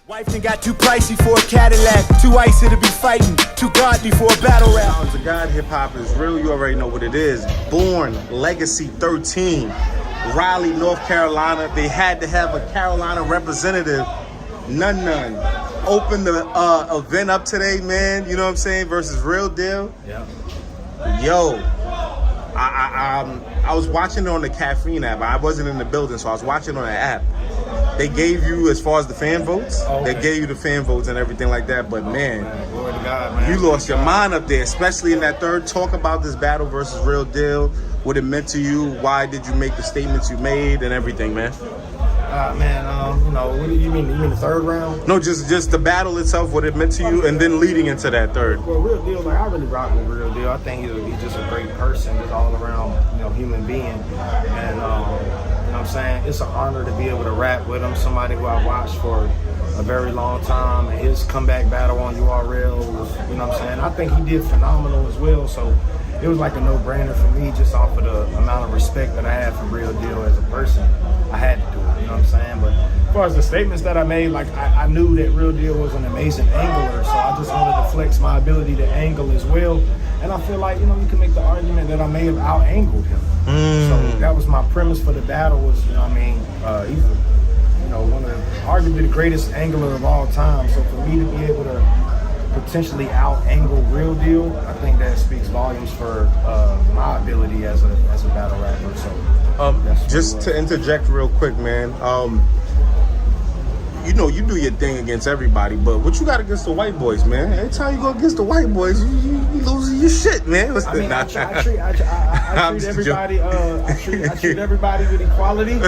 Wife done got too pricey for a Cadillac, too icy to be fighting, too godly for a battle rap. Sounds of God, hip hop is real. You already know what it is. Born Legacy 13, Raleigh, North Carolina. They had to have a Carolina representative, Nunn Nunn. Open the event up today, man. You know what I'm saying? Versus Real Deal. Yeah. Yo, I was watching it on the Caffeine app. I wasn't in the building, so I was watching on the app. They gave you, as far as the fan votes, They gave you the fan votes and everything like that. But man, glory to God, man. You lost your mind up there, especially in that third. Talk about this battle versus Real Deal. What it meant to you. Why did you make the statements you made and everything, man? You know, what do you mean? You mean the third round? No, just the battle itself, what it meant to you, and then leading into that third. Well, Real Deal, like I really rock with Real Deal. I think he's just a great person, just all around, human being. And you know what I'm saying? It's an honor to be able to rap with him. Somebody who I watched for a very long time. And his comeback battle on URL was, you know what I'm saying? I think he did phenomenal as well. So it was like a no-brainer for me, just off of the amount of respect that I have for Real Deal as a person. I had to do it, you know what I'm saying? But as far as the statements that I made, like I knew that Real Deal was an amazing angler, so I just wanted to flex my ability to angle as well. And I feel like, you can make the argument that I may have out-angled him. So that was my premise for the battle was, he's arguably the greatest angler of all time. So for me to be able to potentially out-angle Real Deal, I think that speaks volumes for my ability as a battle rapper. So just to interject real quick, man. You do your thing against everybody, but what you got against the white boys, man? Every time you go against the white boys, you losing your shit, man. I treat everybody. I treat everybody with equality.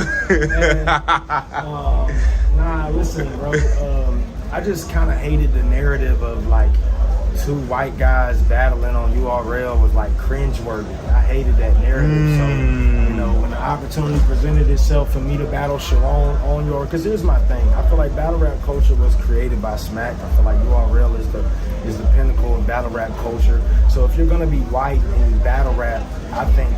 And, listen, bro. I just kind of hated the narrative of like two white guys battling on URL was like cringeworthy. I hated that narrative. So when the opportunity presented itself for me to battle Sharon on URL, because here's my thing. I feel like battle rap culture was created by Smack. I feel like URL is the pinnacle of battle rap culture. So if you're gonna be white in battle rap, I think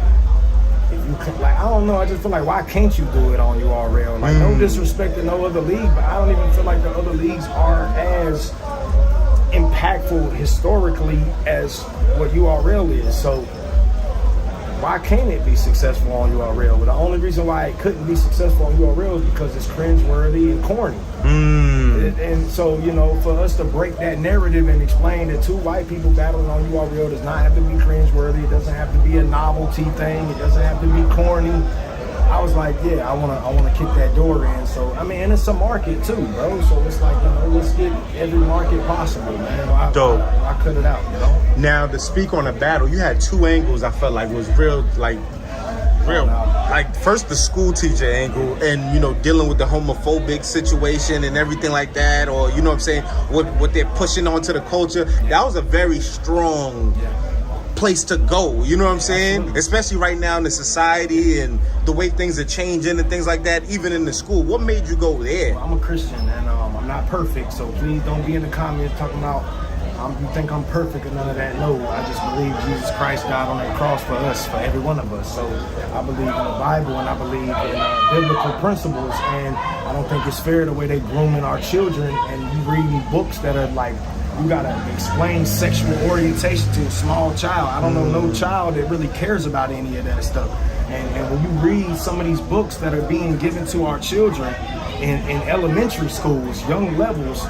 if you can, I don't know, I just feel like why can't you do it on URL? Like no disrespect to no other league, but I don't even feel like the other leagues are as impactful historically as what URL is. So why can't it be successful on URL? But the only reason why it couldn't be successful on URL is because it's cringeworthy and corny. And so, for us to break that narrative and explain that two white people battling on URL does not have to be cringeworthy. It doesn't have to be a novelty thing. It doesn't have to be corny. I was like, yeah, I wanna kick that door in. So and it's a market too, bro. So it's like, let's get every market possible, man. I cut it out, Now to speak on a battle, you had two angles. I felt like was real. Like first the school teacher angle, and dealing with the homophobic situation and everything like that, or what I'm saying, what they're pushing onto the culture. That was a very strong place to go, you know what I'm saying? Absolutely. Especially right now in the society and the way things are changing and things like that, even in the school. What made you go there? Well, I'm a Christian and I'm not perfect, so please don't be in the comments talking about you think I'm perfect or none of that. No, I just believe Jesus Christ died on that cross for us, for every one of us. So I believe in the Bible and I believe in biblical principles, and I don't think it's fair the way they grooming our children and you reading books that are like, you gotta explain sexual orientation to a small child. I don't know no child that really cares about any of that stuff. And when you read some of these books that are being given to our children in elementary schools, young levels,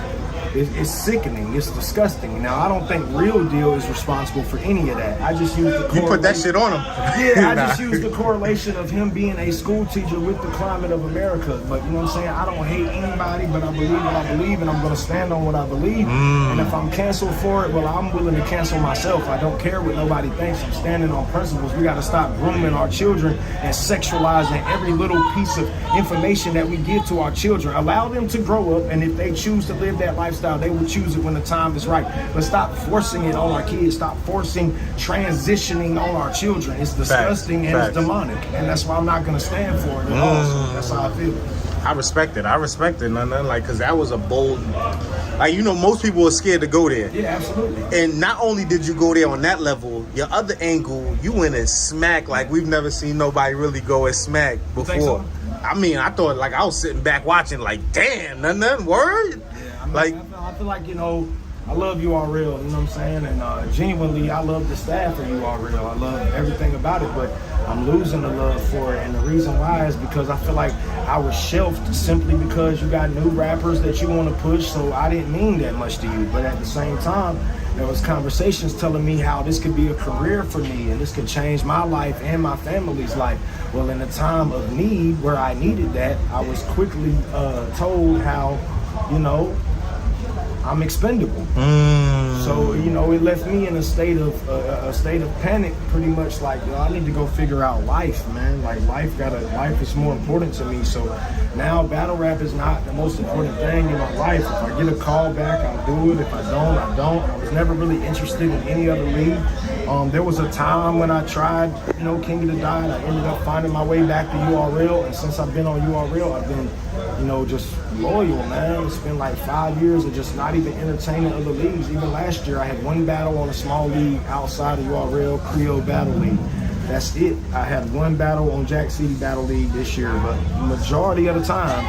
it's sickening. It's disgusting. Now, I don't think Real Deal is responsible for any of that. I just use the correlation. You put that shit on him. Yeah, I just use the correlation of him being a school teacher with the climate of America. But you know what I'm saying? I don't hate anybody, but I believe what I believe, and I'm going to stand on what I believe. And if I'm canceled for it, well, I'm willing to cancel myself. I don't care what nobody thinks. I'm standing on principles. We got to stop grooming our children and sexualizing every little piece of information that we give to our children. Allow them to grow up, and if they choose to live that lifestyle, they will choose it when the time is right. But stop forcing it on our kids. Stop forcing transitioning on our children. It's disgusting and it's demonic. And that's why I'm not going to stand for it at all. So that's how I feel. I respect it. None, because that was a bold. Most people are scared to go there. Yeah, absolutely. And not only did you go there on that level, your other angle, you went at Smack like we've never seen nobody really go at Smack before. You think so? I thought I was sitting back watching like, damn, Nunn, word? Like, I feel like, you know, I love URL, you know what I'm saying? And genuinely, I love the staff of URL. I love everything about it, but I'm losing the love for it. And the reason why is because I feel like I was shelved simply because you got new rappers that you want to push, so I didn't mean that much to you. But at the same time, there was conversations telling me how this could be a career for me and this could change my life and my family's life. Well, in a time of need where I needed that, I was quickly told how, you know, I'm expendable. So, you know, it left me in a state of panic, pretty much like, yo, I need to go figure out life, man. Like life is more important to me. So now battle rap is not the most important thing in my life. If I get a call back, I'll do it. If I don't, I don't. I was never really interested in any other league. There was a time when I tried, you know, King of the Dot. I ended up finding my way back to URL. And since I've been on URL, I've been, you know, just loyal, man. It's been like 5 years of just not even entertaining other leagues. Even last year, I had one battle on a small league outside of URL, Creole Battle League. That's it. I had one battle on Jack City Battle League this year, but the majority of the time,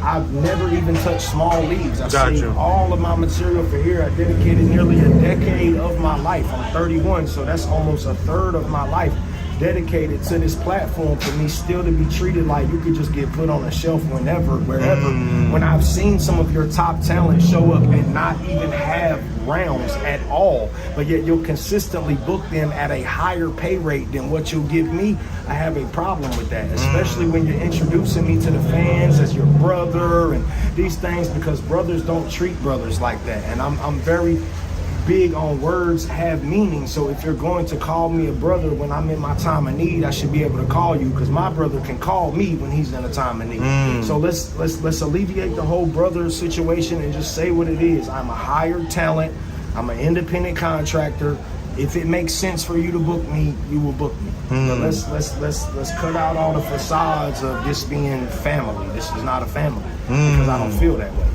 I've never even touched small leagues. I've saved all of my material for here. I dedicated nearly a decade of my life. I'm 31, so that's almost a third of my life dedicated to this platform for me still to be treated like you could just get put on a shelf whenever, wherever. When I've seen some of your top talent show up and not even have rounds at all, but yet you'll consistently book them at a higher pay rate than what you'll give me, I have a problem with that, especially when you're introducing me to the fans as your brother and these things, because brothers don't treat brothers like that. And I'm very big on words have meaning. So if you're going to call me a brother when I'm in my time of need, I should be able to call you, because my brother can call me when he's in a time of need. So let's alleviate the whole brother situation and just say what it is. I'm a hired talent. I'm an independent contractor. If it makes sense for you to book me, you will book me. But let's cut out all the facades of this being family. This is not a family, because I don't feel that way.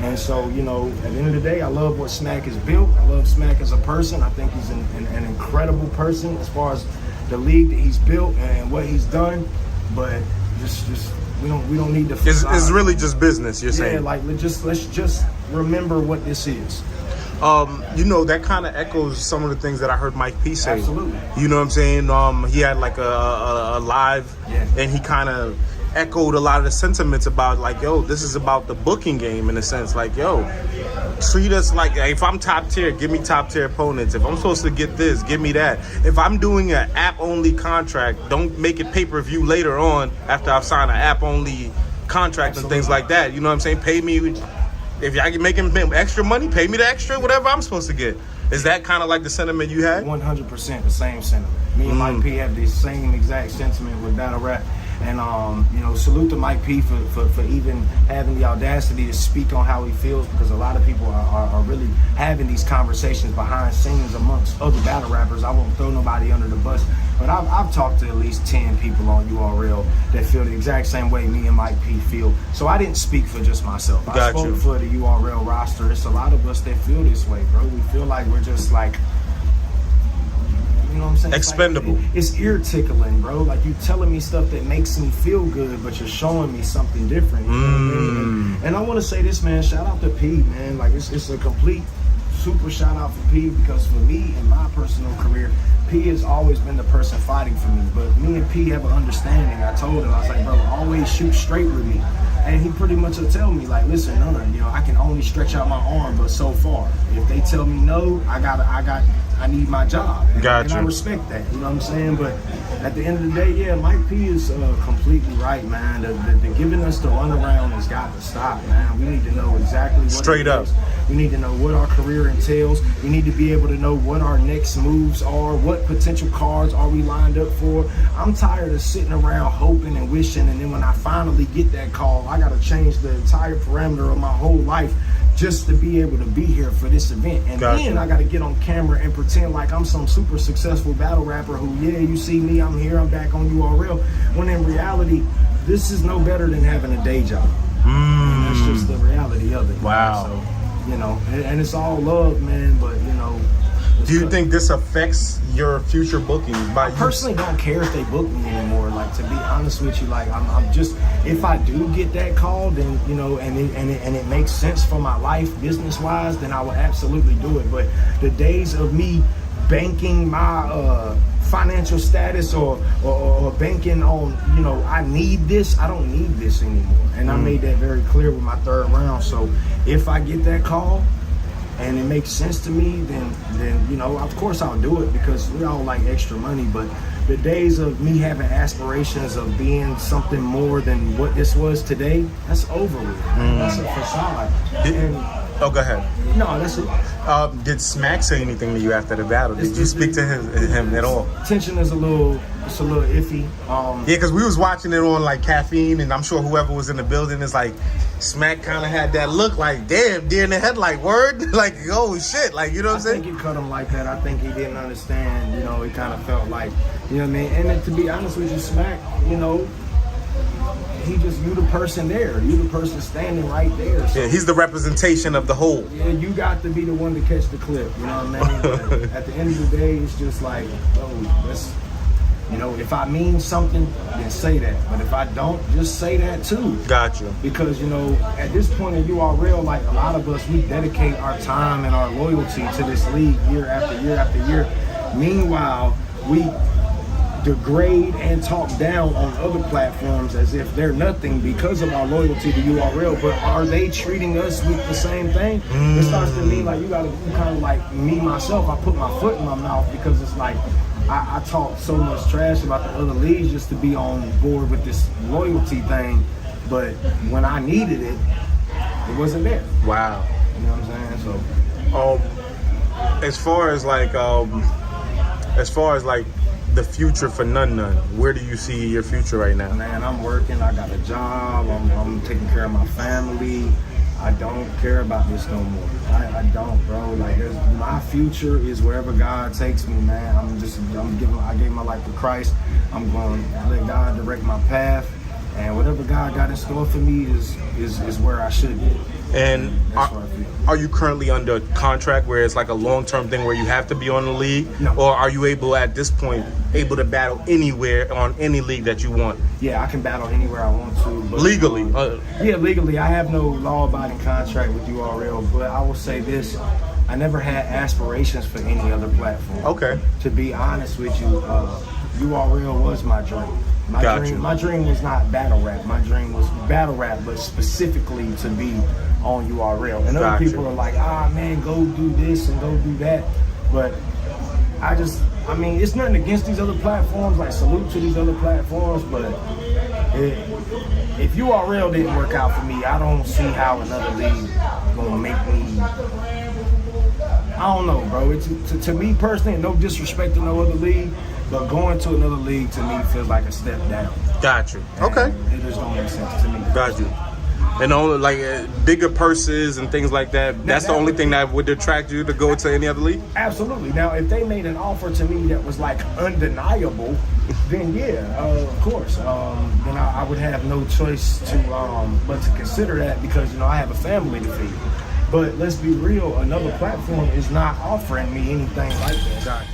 And so, you know, at the end of the day, I love what Smack has built. I love Smack as a person. I think he's an incredible person as far as the league that he's built and what he's done. But just we don't need to. It's really just business. You're saying? Yeah, like let's just remember what this is. You know, that kind of echoes some of the things that I heard Mike P say. Absolutely. You know what I'm saying? He had like a live, and he kind of echoed a lot of the sentiments about like, yo, this is about the booking game in a sense. Like, yo, treat us like, if I'm top tier, give me top tier opponents. If I'm supposed to get this, give me that. If I'm doing an app only contract, don't make it pay-per-view later on after I've signed an app only contract and things like that. You know what I'm saying? Pay me, if y'all can make extra money, pay me the extra, whatever I'm supposed to get. Is that kind of like the sentiment you had? 100% the same sentiment. Me and Mike P have the same exact sentiment with battle rap. And, you know, salute to Mike P for even having the audacity to speak on how he feels, because a lot of people are really having these conversations behind scenes amongst other battle rappers. I won't throw nobody under the bus, but I've talked to at least 10 people on URL that feel the exact same way me and Mike P feel. So I didn't speak for just myself. I spoke for the URL roster. It's a lot of us that feel this way, bro. We feel like we're just like, you know what I'm saying? Expendable. Like, it's ear tickling, bro. Like, you telling me stuff that makes me feel good, but you're showing me something different. You know what I mean? And I want to say this, man. Shout out to P, man. Like, it's a complete super shout out for P, because for me in my personal career, P has always been the person fighting for me. But me and P have an understanding. I told him, I was like, bro, always shoot straight with me. And he pretty much will tell me, like, listen, Nunn, you know, I can only stretch out my arm, but so far. If they tell me no, I need my job. And I respect that, you know what I'm saying? But at the end of the day, yeah, Mike P is completely right, man. The giving us the runaround has got to stop, man. We need to know exactly what straight up. We need to know what our career entails. We need to be able to know what our next moves are, what potential cards are we lined up for. I'm tired of sitting around hoping and wishing, and then when I finally get that call, I got to change the entire parameter of my whole life just to be able to be here for this event. And then I got to get on camera and pretend like I'm some super successful battle rapper who, yeah, you see me, I'm here, I'm back on URL. When in reality, this is no better than having a day job. And that's just the reality of it. Wow. So, you know, and it's all love, man, but, you know. Do you think this affects your future bookings? I personally don't care if they book me anymore. Like, like, to be honest with you, like, I'm just, if I do get that call, then, you know, and it makes sense for my life business wise, then I will absolutely do it. But the days of me banking my financial status or banking on, you know, I need this, I don't need this anymore. And I made that very clear with my third round. So if I get that call and it makes sense to me, then you know, of course I'll do it, because we all like extra money. But the days of me having aspirations of being something more than what this was today, that's over with. That's a facade. Oh, go ahead. No, that's it. Did Smack say anything to you after the battle? Did you speak to him at all? Tension is a little iffy. Yeah, because we was watching it on like Caffeine, and I'm sure whoever was in the building is like, Smack kind of had that look like, damn, deer in the headlight, word? Like, oh shit, like, you know what I'm saying? I think it cut him like that. I think he didn't understand, you know, he kind of felt like, you know what I mean? And then, to be honest with you, Smack, you know, you the person there. You the person standing right there. So, yeah, he's the representation of the whole. Yeah, you got to be the one to catch the clip. You know what I mean? But at the end of the day, it's just like, oh, that's, you know, if I mean something, then say that. But if I don't, just say that too. Gotcha. Because, you know, at this point in URL, like, a lot of us, we dedicate our time and our loyalty to this league year after year after year. Meanwhile, we degrade and talk down on other platforms as if they're nothing because of our loyalty to URL. But are they treating us with the same thing? It starts to mean like you kind of like me myself, I put my foot in my mouth, because it's like I talk so much trash about the other leagues just to be on board with this loyalty thing, but when I needed it, it wasn't there. Wow. You know what I'm saying? So as far as like the future for Nunn Nunn, where do you see your future right now? Man, I'm working. I got a job. I'm taking care of my family. I don't care about this no more. I don't, bro. Like, my future is wherever God takes me, man. I gave my life to Christ. I'm going to let God direct my path, and whatever God got in store for me is where I should be. And that's what I feel. Are you currently under contract where it's like a long-term thing where you have to be on the league? No. Or are you able, at this point, to battle anywhere on any league that you want? Yeah, I can battle anywhere I want to. But, legally? Yeah, legally. I have no law-abiding contract with URL, but I will say this. I never had aspirations for any other platform. Okay. To be honest with you, URL was my dream. My dream was not battle rap. My dream was battle rap, but specifically to be on URL. And other people are like, man, go do this and go do that. But I mean, it's nothing against these other platforms. Like, salute to these other platforms, but if URL didn't work out for me, I don't see how another league gonna make me. I don't know, bro. To me personally, no disrespect to no other league, but going to another league to me feels like a step down. Got you. Okay. It just don't make sense to me. Got you. And only like bigger purses and things like that. That's the only thing that would attract you to go to any other league? Absolutely. Now, if they made an offer to me that was like undeniable, then yeah, of course. Then I would have no choice but to consider that, because, you know, I have a family to feed. But let's be real, another platform is not offering me anything like that.